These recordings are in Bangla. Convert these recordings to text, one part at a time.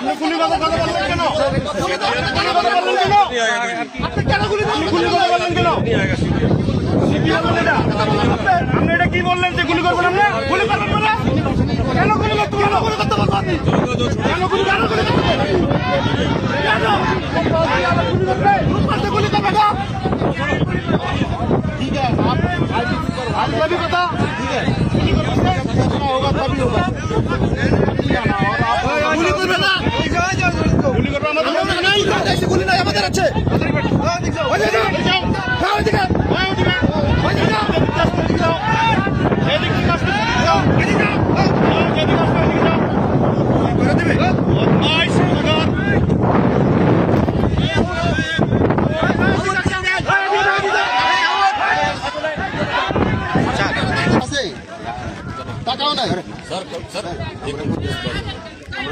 আপনি গুলি কথা বললেন কেন? আপনি কেন গুলি কথা বললেন কেন? আপনি এটা কি বললেন যে গুলি করবেন? আপনি গুলি করবেন না? কেন গুলি করতে কেন গুলি করতে বলবো? আপনি কেন গুলি কেন গুলি করবেন? কেন গুলি করবে না? ठीक है आप भी पता ठीक है होगा तभी होगा গুলি করবে না গুলি করবে আমাদের নাই দেশে গুলি নাই আমাদের আছে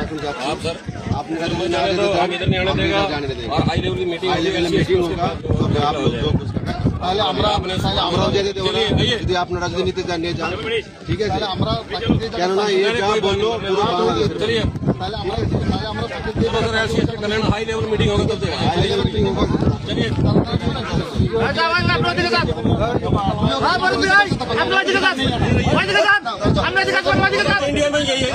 आप इधर नहीं आने देगा और हाई लेवल की मीटिंग होगा आप लोग जो कुछ करना তাহলে আমরাও যেতে দেবো না যদি আপনারা যদি নিতে চান নিয়ে যান ঠিক আছে তাহলে আমরা কেননা ये যা বললো পুরো বাংলাদেশ चलिए তাহলে আমরা हाई लेवल मीटिंग होगा तब चलिए इंडिया में यही है